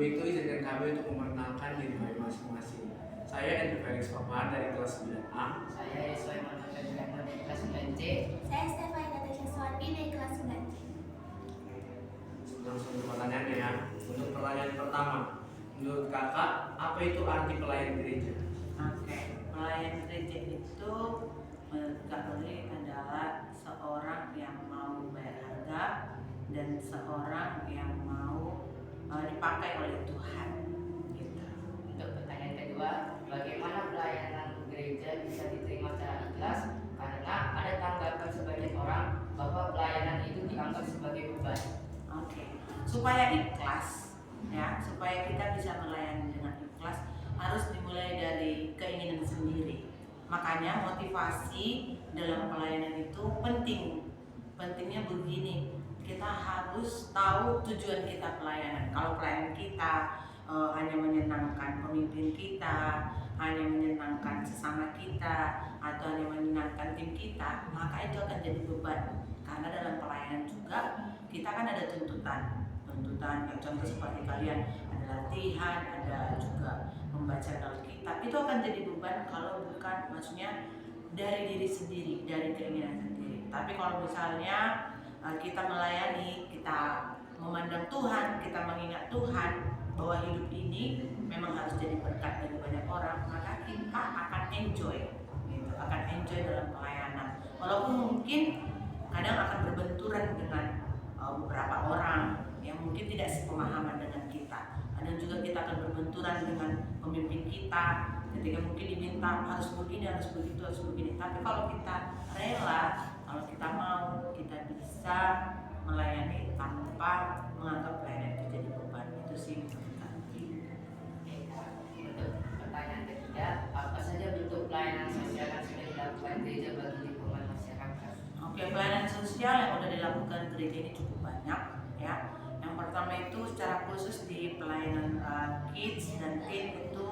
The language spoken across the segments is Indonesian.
itu izinkan kami untuk memperkenalkan diri kami masing-masing. Saya Andrew Felix Papan dari kelas 9A. Saya Yesua Immanuel Ferdinando dari kelas 9C. Saya Stefani Natasha Suwardi dari kelas 9C. Langsung ke pertanyaannya ya. Untuk pertanyaan pertama, menurut kakak apa itu arti pelayan gereja? Oke, pelayan gereja itu menurut Kak Ruli adalah seorang yang mau bayar harga dan seorang yang mau dipakai oleh Tuhan. Gitu. Untuk pertanyaan kedua, bagaimana pelayanan gereja bisa diterima secara ikhlas? Karena ada tanggapan sebagian orang bahwa pelayanan itu dianggap sebagai beban. Oke, supaya ikhlas, ya, supaya kita bisa melayani dengan ikhlas harus dimulai dari keinginan sendiri. Makanya motivasi dalam pelayanan itu penting. Pentingnya begini, kita harus tahu tujuan kita pelayanan. Kalau pelayanan kita hanya menyenangkan pemimpin kita, hanya menyenangkan sesama kita, atau hanya menyenangkan tim kita, maka itu akan jadi beban. Karena dalam pelayanan juga kita kan ada tuntutan yang contoh seperti kalian ada latihan, ada juga membaca Alkitab. Itu akan jadi beban kalau bukan maksudnya dari diri sendiri, dari keinginan sendiri. Tapi kalau misalnya kita melayani, kita memandang Tuhan, kita mengingat Tuhan bahwa hidup ini memang harus jadi berkat bagi banyak orang, maka kita akan enjoy, gitu, akan enjoy dalam pelayanan. Walaupun mungkin kadang akan berbenturan dengan beberapa orang yang mungkin tidak sepemahaman dengan kita. Dan juga kita akan berbenturan dengan pemimpin kita ketika mungkin diminta harus begini, harus begitu, harus begini. Tapi kalau kita rela, kalau kita mau, kita bisa melayani tanpa menganggap pelayanan itu jadi beban. Itu sih menurut kami. Untuk pertanyaan ketiga, apa saja bentuk pelayanan sosial yang sudah dilakukan gereja bagi lingkungan masyarakat? Oke, pelayanan sosial yang sudah dilakukan gereja ini cukup banyak, ya. Yang pertama itu secara khusus di pelayanan kids dan teen itu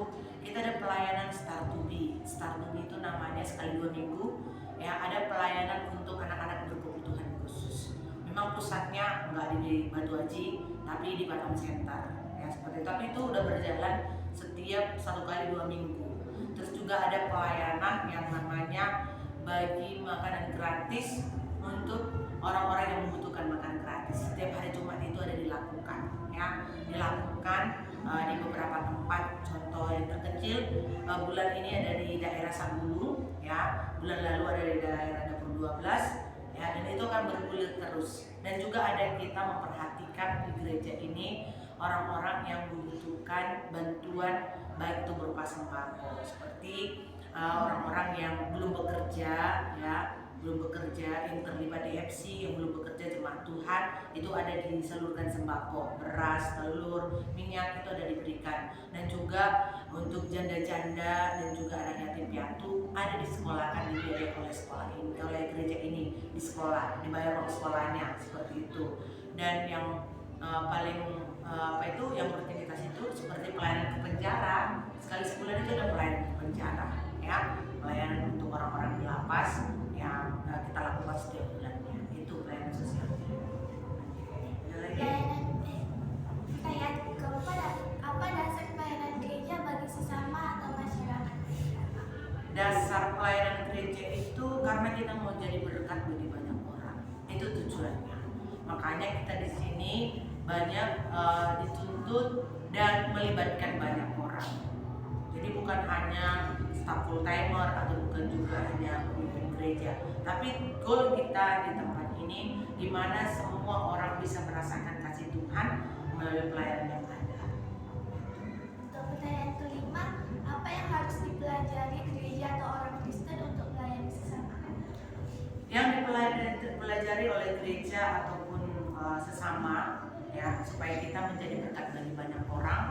kita ada pelayanan Start to Be. Start to Be itu namanya sekali 2 minggu, ya, ada pelayanan untuk anak-anak berkebutuhan khusus. Memang pusatnya nggak di Batu Aji, tapi di Batam Center, ya seperti itu. Tapi itu udah berjalan setiap 1 kali 2 minggu. Terus juga ada pelayanan yang namanya bagi makanan gratis untuk orang-orang yang membutuhkan makan gratis. Setiap hari Jumat itu ada dilakukan, ya, dilakukan di beberapa tempat. Contoh yang terkecil bulan ini ada di daerah Sabulu, ya, bulan lalu ada di daerah Dapur 12, ya, dan itu akan bergulir terus. Dan juga ada kita memperhatikan di gereja ini orang-orang yang membutuhkan bantuan baik itu berupa sembako, seperti orang-orang yang belum bekerja, ya, belum bekerja, yang terlibat di FC, yang belum bekerja jemaat Tuhan, itu ada disalurkan sembako, beras, telur, minyak itu ada diberikan. Dan juga untuk janda-janda dan juga anak yatim piatu ada disekolahkan, dibiayai oleh sekolah ini, oleh gereja ini di sekolah, dibayar uang sekolahnya seperti itu. Dan yang paling yang rutinitas itu seperti pelayanan ke penjara, sekali sebulan itu ada pelayanan ke penjara, ya, pelayanan untuk orang-orang di lapas yang kita lakukan setiap bulannya. Itu pelayanan sosial. Ada lagi? Pertanyaan keempat, apa dasar pelayanan gereja bagi sesama atau masyarakat? Dasar pelayanan gereja itu karena kita mau jadi berkat bagi banyak orang. Itu tujuannya. Makanya kita di sini banyak dituntut dan melibatkan banyak orang. Jadi bukan hanya staf full timer atau bukan juga hanya pemimpin gereja, tapi goal kita di tempat ini di mana semua orang bisa merasakan kasih Tuhan melalui pelayanan yang ada. Untuk pertanyaan kelima, apa yang harus dipelajari gereja atau orang Kristen untuk melayani sesama? Yang dipelajari oleh gereja ataupun sesama, ya, supaya kita menjadi berkat bagi banyak orang,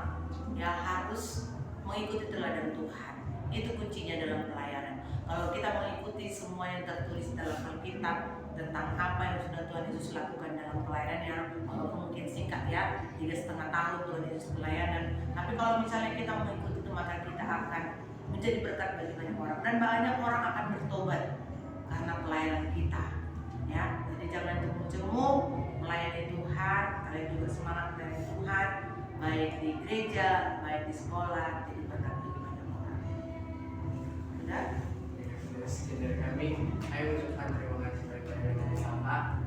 ya, harus mengikuti teladan Tuhan. Itu kuncinya dalam pelayanan. Kalau kita mengikuti semua yang tertulis dalam Alkitab tentang apa yang sudah Tuhan Yesus lakukan dalam pelayanannya, walaupun mungkin singkat, ya, 3,5 tahun Tuhan Yesus pelayanan. Tapi kalau misalnya kita mengikuti itu, maka kita akan menjadi berkat bagi banyak orang dan banyak orang akan bertobat karena pelayanan kita, ya. Jadi jangan jemu-jemu melayani Tuhan, kalian juga semangat melayani Tuhan, baik di gereja, baik di sekolah, jadi berkat bagi banyak orang. Sudah? Sekian dari kami, saya ucapkan terima kasih banyak dari kakak.